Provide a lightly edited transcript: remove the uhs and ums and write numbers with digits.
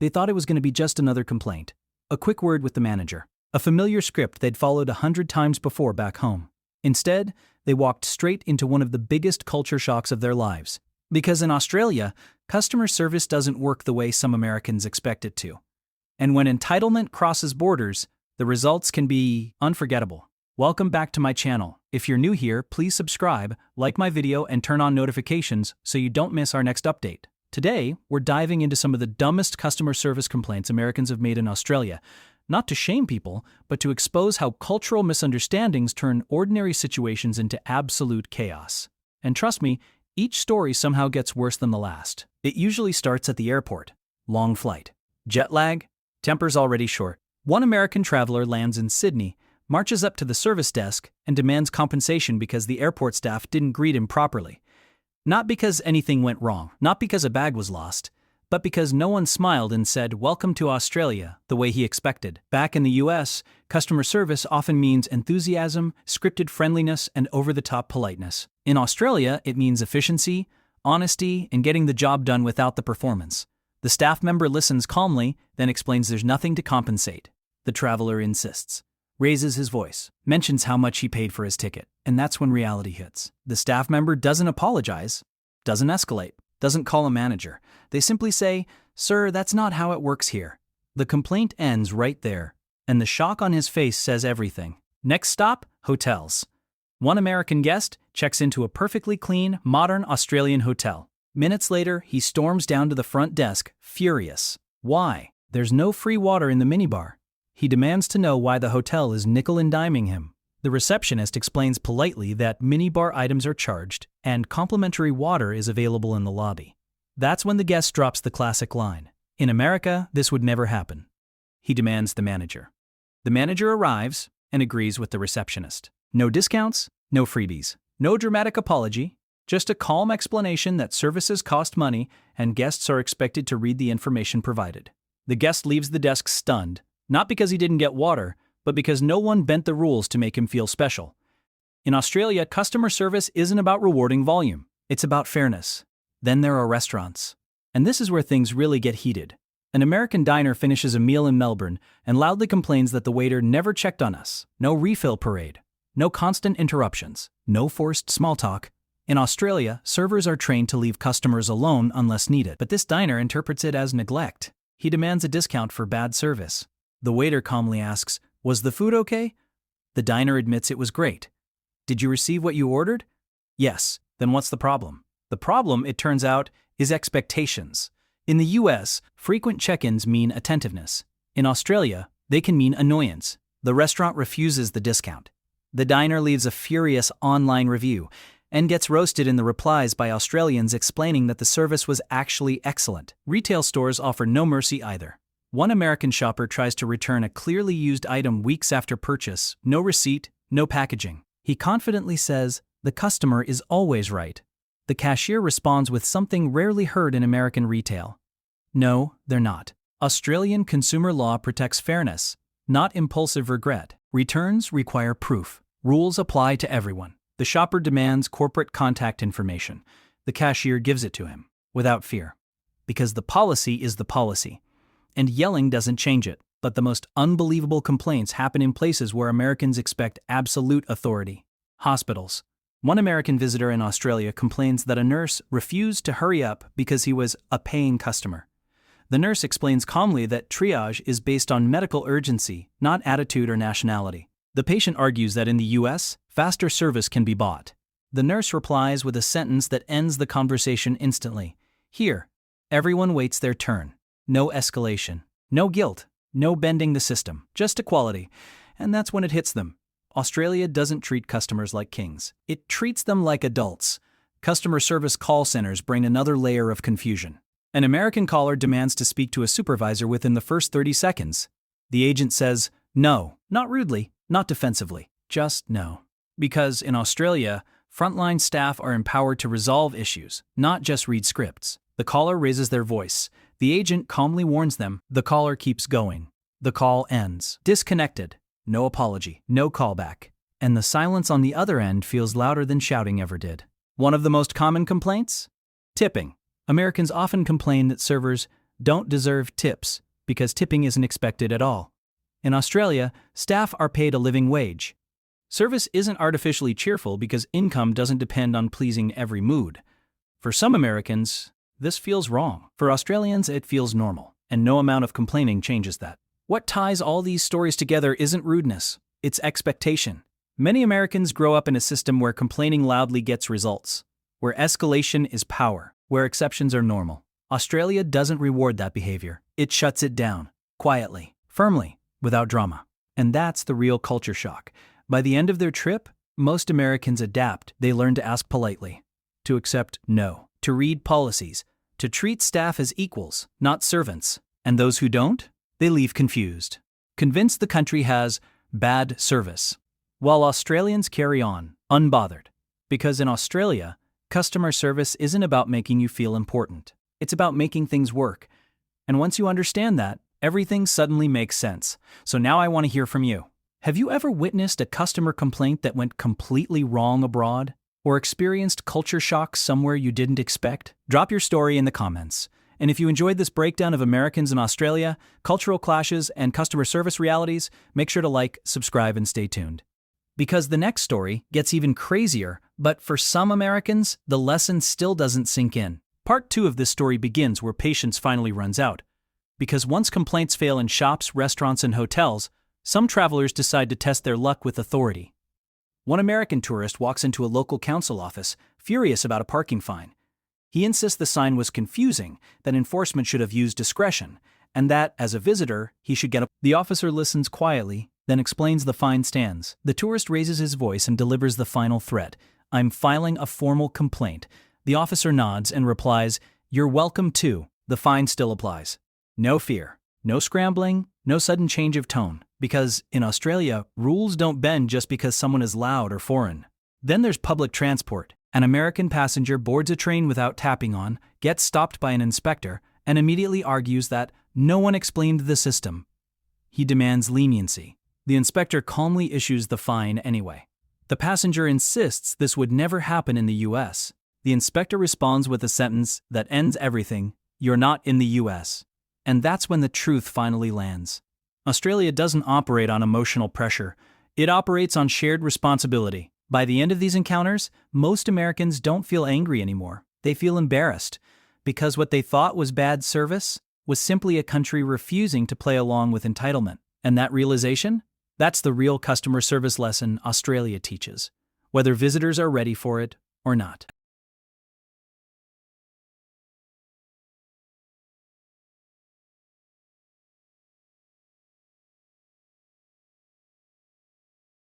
They thought it was going to be just another complaint. A quick word with the manager. A familiar script they'd followed 100 times before back home. Instead, they walked straight into one of the biggest culture shocks of their lives. Because in Australia, customer service doesn't work the way some Americans expect it to. And when entitlement crosses borders, the results can be unforgettable. Welcome back to my channel. If you're new here, please subscribe, like my video, and turn on notifications so you don't miss our next update. Today, we're diving into some of the dumbest customer service complaints Americans have made in Australia, not to shame people, but to expose how cultural misunderstandings turn ordinary situations into absolute chaos. And trust me, each story somehow gets worse than the last. It usually starts at the airport. Long flight. Jet lag? Temper's already short. One American traveler lands in Sydney, marches up to the service desk, and demands compensation because the airport staff didn't greet him properly. Not because anything went wrong, not because a bag was lost, but because no one smiled and said, "Welcome to Australia," the way he expected. Back in the US, customer service often means enthusiasm, scripted friendliness, and over-the-top politeness. In Australia, it means efficiency, honesty, and getting the job done without the performance. The staff member listens calmly, then explains there's nothing to compensate. The traveler insists, raises his voice, mentions how much he paid for his ticket, and that's when reality hits. The staff member doesn't apologize, doesn't escalate, doesn't call a manager. They simply say, "Sir, that's not how it works here." The complaint ends right there, and the shock on his face says everything. Next stop, hotels. One American guest checks into a perfectly clean, modern Australian hotel. Minutes later, he storms down to the front desk, furious. Why? There's no free water in the minibar. He demands to know why the hotel is nickel-and-diming him. The receptionist explains politely that minibar items are charged and complimentary water is available in the lobby. That's when the guest drops the classic line. In America, this would never happen. He demands the manager. The manager arrives and agrees with the receptionist. No discounts, no freebies, no dramatic apology, just a calm explanation that services cost money and guests are expected to read the information provided. The guest leaves the desk stunned, not because he didn't get water, but because no one bent the rules to make him feel special. In Australia, customer service isn't about rewarding volume, it's about fairness. Then there are restaurants. And this is where things really get heated. An American diner finishes a meal in Melbourne and loudly complains that the waiter never checked on us. No refill parade. No constant interruptions. No forced small talk. In Australia, servers are trained to leave customers alone unless needed, but this diner interprets it as neglect. He demands a discount for bad service. The waiter calmly asks, "Was the food okay?" The diner admits it was great. "Did you receive what you ordered?" "Yes." Then what's the problem? The problem, it turns out, is expectations. In the US, frequent check-ins mean attentiveness. In Australia, they can mean annoyance. The restaurant refuses the discount. The diner leaves a furious online review and gets roasted in the replies by Australians explaining that the service was actually excellent. Retail stores offer no mercy either. One American shopper tries to return a clearly used item weeks after purchase, no receipt, no packaging. He confidently says, "The customer is always right." The cashier responds with something rarely heard in American retail. No, they're not. Australian consumer law protects fairness, not impulsive regret. Returns require proof. Rules apply to everyone. The shopper demands corporate contact information. The cashier gives it to him, without fear. Because the policy is the policy. And yelling doesn't change it. But the most unbelievable complaints happen in places where Americans expect absolute authority. Hospitals. One American visitor in Australia complains that a nurse refused to hurry up because he was a paying customer. The nurse explains calmly that triage is based on medical urgency, not attitude or nationality. The patient argues that in the US, faster service can be bought. The nurse replies with a sentence that ends the conversation instantly. Here, everyone waits their turn. No escalation. No guilt. No bending the system. Just equality. And that's when it hits them. Australia doesn't treat customers like kings. It treats them like adults. Customer service call centers bring another layer of confusion. An American caller demands to speak to a supervisor within the first 30 seconds. The agent says, "No," not rudely, not defensively, just no. Because in Australia, frontline staff are empowered to resolve issues, not just read scripts. The caller raises their voice. The agent calmly warns them. The caller keeps going. The call ends. Disconnected. No apology. No callback. And the silence on the other end feels louder than shouting ever did. One of the most common complaints? Tipping. Americans often complain that servers don't deserve tips because tipping isn't expected at all. In Australia, staff are paid a living wage. Service isn't artificially cheerful because income doesn't depend on pleasing every mood. For some Americans, this feels wrong. For Australians, it feels normal, and no amount of complaining changes that. What ties all these stories together isn't rudeness, it's expectation. Many Americans grow up in a system where complaining loudly gets results, where escalation is power, where exceptions are normal. Australia doesn't reward that behavior. It shuts it down, quietly, firmly, without drama. And that's the real culture shock. By the end of their trip, most Americans adapt. They learn to ask politely, to accept no, to read policies, to treat staff as equals, not servants. And those who don't? They leave confused, convinced the country has bad service. While Australians carry on, unbothered. Because in Australia, customer service isn't about making you feel important. It's about making things work. And once you understand that, everything suddenly makes sense. So now I want to hear from you. Have you ever witnessed a customer complaint that went completely wrong abroad? Or experienced culture shock somewhere you didn't expect? Drop your story in the comments. And if you enjoyed this breakdown of Americans in Australia, cultural clashes, and customer service realities, make sure to like, subscribe, and stay tuned. Because the next story gets even crazier, but for some Americans, the lesson still doesn't sink in. Part 2 of this story begins where patience finally runs out. Because once complaints fail in shops, restaurants, and hotels, some travelers decide to test their luck with authority. One American tourist walks into a local council office, furious about a parking fine. He insists the sign was confusing, that enforcement should have used discretion, and that, as a visitor, he should get a... The officer listens quietly, then explains the fine stands. The tourist raises his voice and delivers the final threat. "I'm filing a formal complaint." The officer nods and replies, "You're welcome to." The fine still applies. No fear, no scrambling, no sudden change of tone. Because, in Australia, rules don't bend just because someone is loud or foreign. Then there's public transport. An American passenger boards a train without tapping on, gets stopped by an inspector, and immediately argues that no one explained the system. He demands leniency. The inspector calmly issues the fine anyway. The passenger insists this would never happen in the US. The inspector responds with a sentence that ends everything: "You're not in the US." And that's when the truth finally lands. Australia doesn't operate on emotional pressure. It operates on shared responsibility. By the end of these encounters, most Americans don't feel angry anymore. They feel embarrassed, because what they thought was bad service was simply a country refusing to play along with entitlement. And that realization? That's the real customer service lesson Australia teaches, whether visitors are ready for it or not.